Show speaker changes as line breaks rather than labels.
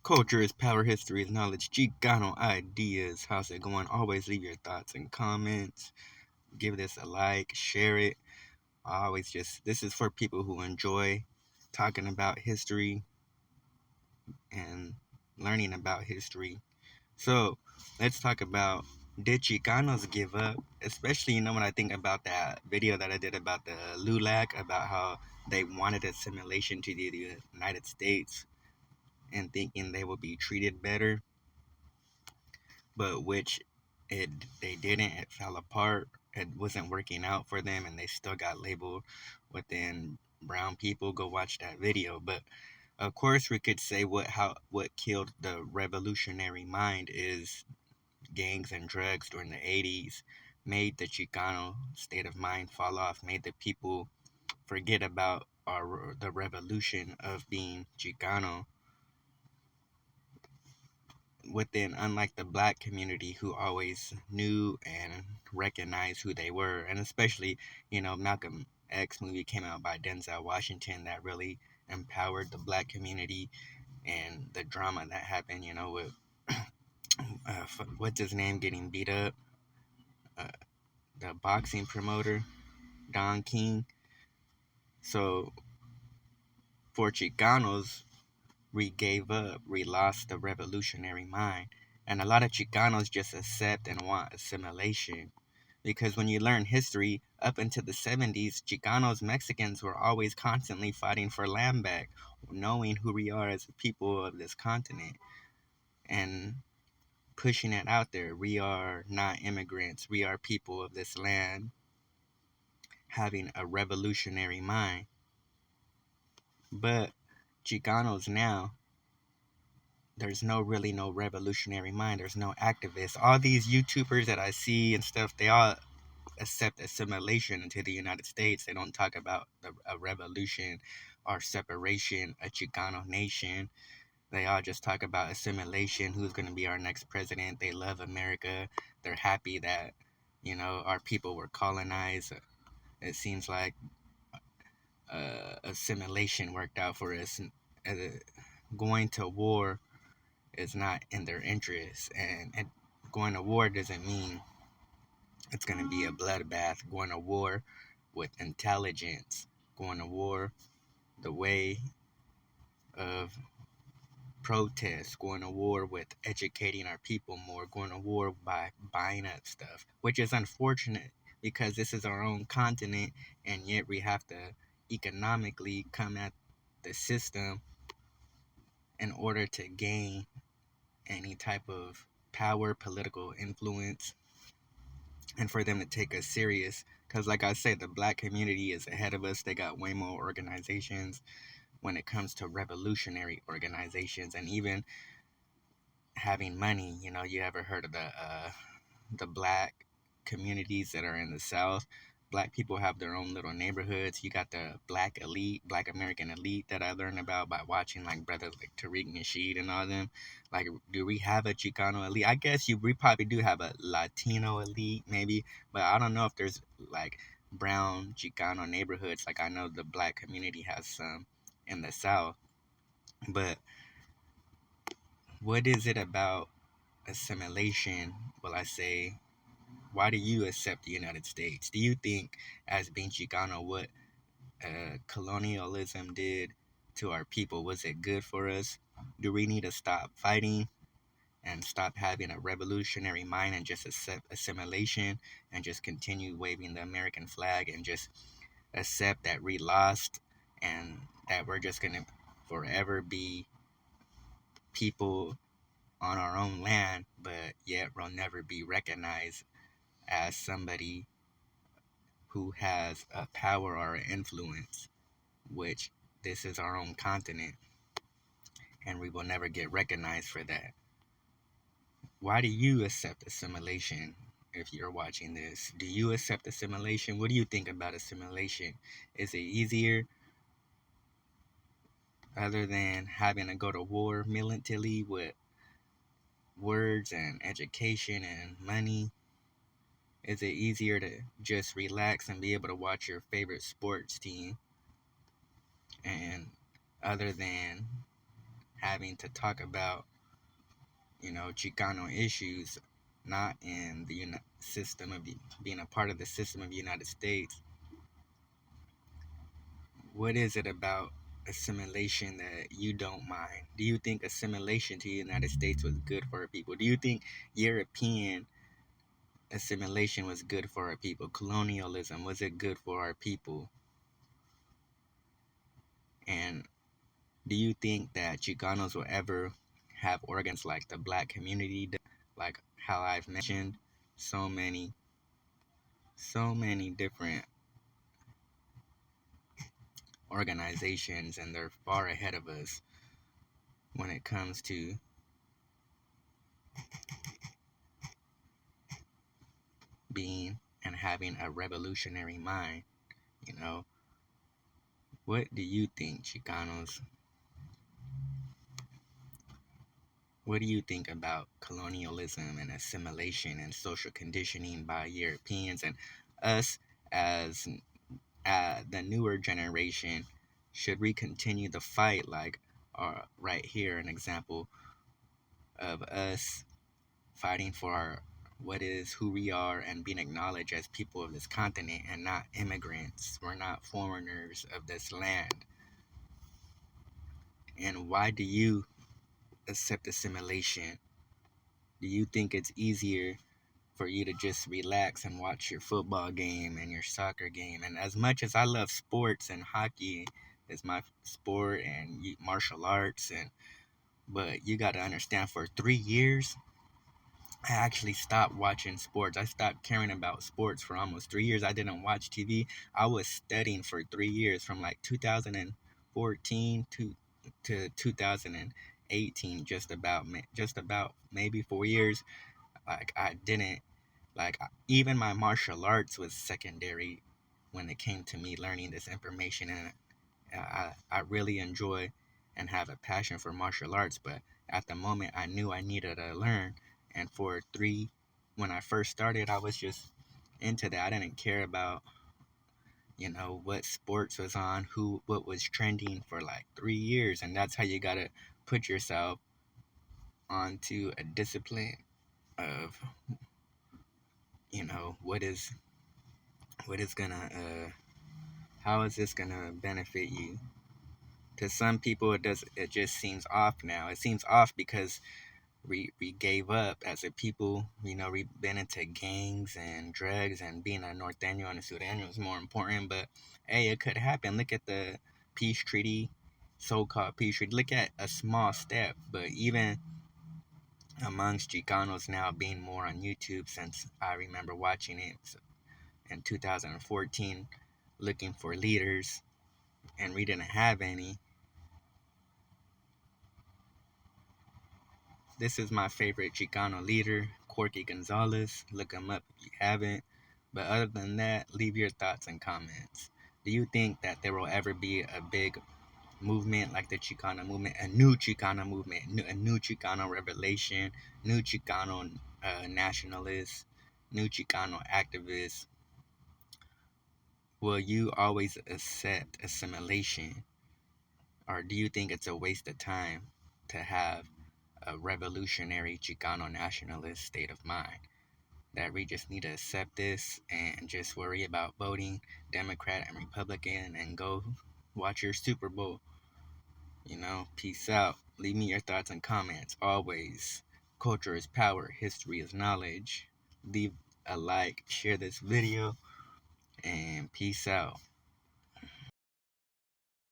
Culture is power, history is knowledge, Chicano ideas. How's it going? Always leave your thoughts and comments. Give this a like, share it. This is for people who enjoy talking about history and learning about history. So, let's talk about, did Chicanos give up? Especially, when I think about that video that I did about the LULAC, about how they wanted assimilation to the United States and thinking they would be treated better, but which it they didn't. It fell apart. It wasn't working out for them, and they still got labeled within brown people. Go watch that video. But of course, we could say what killed the revolutionary mind is gangs and drugs during the 80s. Made the Chicano state of mind fall off. Made the people forget about the revolution of being Chicano within, unlike the black community who always knew and recognized who they were. And especially, Malcolm X movie came out by Denzel Washington that really empowered the black community, and the drama that happened, with what's his name getting beat up, uh, the boxing promoter, Don King. So for Chicanos, we gave up, we lost the revolutionary mind. And a lot of Chicanos just accept and want assimilation. Because when you learn history, up until the 70s, Chicanos, Mexicans were always constantly fighting for land back, knowing who we are as a people of this continent and pushing it out there. We are not immigrants, we are people of this land, having a revolutionary mind. But Chicanos now, there's no revolutionary mind. There's no activists. All these YouTubers that I see and stuff, they all accept assimilation into the United States. They don't talk about a revolution or separation, a Chicano nation. They all just talk about assimilation, who's going to be our next president. They love America. They're happy that, our people were colonized. It seems like assimilation worked out for us. Uh, Going to war is not in their interest. And going to war doesn't mean it's going to be a bloodbath. Going to war with intelligence, going to war the way of protest, going to war with educating our people more, going to war by buying up stuff, which is unfortunate because this is our own continent, and yet we have to economically come at the system in order to gain any type of power, political influence, and for them to take us serious. Because, like I said, the black community is ahead of us. They got way more organizations when it comes to revolutionary organizations, and even having money. You ever heard of the black communities that are in the South? Black people have their own little neighborhoods. You got the black elite, black American elite that I learned about by watching like brothers like Tariq Nasheed and all them. Like, do we have a Chicano elite? I guess we probably do have a Latino elite, maybe, but I don't know if there's like brown Chicano neighborhoods. Like, I know the black community has some in the South, but what is it about assimilation? Will I say, why do you accept the United States? Do you think, as being Chicano, what colonialism did to our people, was it good for us? Do we need to stop fighting and stop having a revolutionary mind and just accept assimilation and just continue waving the American flag and just accept that we lost and that we're just going to forever be people on our own land, but yet we'll never be recognized as somebody who has a power or an influence, which this is our own continent, and we will never get recognized for that. Why do you accept assimilation? If you're watching this, do you accept assimilation? What do you think about assimilation? Is it easier other than having to go to war militarily with words and education and money? Is it easier to just relax and be able to watch your favorite sports team, and other than having to talk about, Chicano issues, not in the system of being a part of the system of the United States. What is it about assimilation that you don't mind? Do you think assimilation to the United States was good for our people? Do you think European assimilation was good for our people? Colonialism, was it good for our people? And do you think that Chicanos will ever have organs like the black community, like how I've mentioned so many different organizations, and they're far ahead of us when it comes to being and having a revolutionary mind. You know, what do you think, Chicanos? What do you think about colonialism and assimilation and social conditioning by Europeans, and us as the newer generation? Should we continue the fight, like right here, an example of us fighting for what is who we are and being acknowledged as people of this continent and not immigrants? We're not foreigners of this land. And why do you accept assimilation? Do you think it's easier for you to just relax and watch your football game and your soccer game? And as much as I love sports, and hockey is my sport, and martial arts, but you got to understand, for 3 years I actually stopped watching sports. I stopped caring about sports for almost 3 years. I didn't watch TV. I was studying for 3 years, from like 2014 to 2018, just about maybe 4 years. Like I didn't even my martial arts was secondary when it came to me learning this information. And I really enjoy and have a passion for martial arts, but at the moment I knew I needed to learn. And when I first started, I was just into that. I didn't care about what sports was on, what was trending, for like 3 years. And that's how you gotta put yourself onto a discipline of what is gonna how is this gonna benefit you. To some people, it just seems off now. It seems off because we gave up as a people. We've been into gangs and drugs, and being a norteño and a sureño is more important. But hey, it could happen. Look at the peace treaty, so-called peace treaty. Look at a small step. But even amongst Chicanos now, being more on YouTube, since I remember watching it in 2014, looking for leaders, and we didn't have any. This is my favorite Chicano leader, Corky Gonzalez. Look him up if you haven't. But other than that, leave your thoughts and comments. Do you think that there will ever be a big movement like the Chicano movement, a new Chicano movement, a new Chicano revelation, new Chicano nationalists, new Chicano activists? Will you always accept assimilation? Or do you think it's a waste of time to have a revolutionary Chicano nationalist state of mind? That we just need to accept this and just worry about voting Democrat and Republican and go watch your Super Bowl. Peace out. Leave me your thoughts and comments. Always, culture is power, history is knowledge. Leave a like, share this video, and peace out.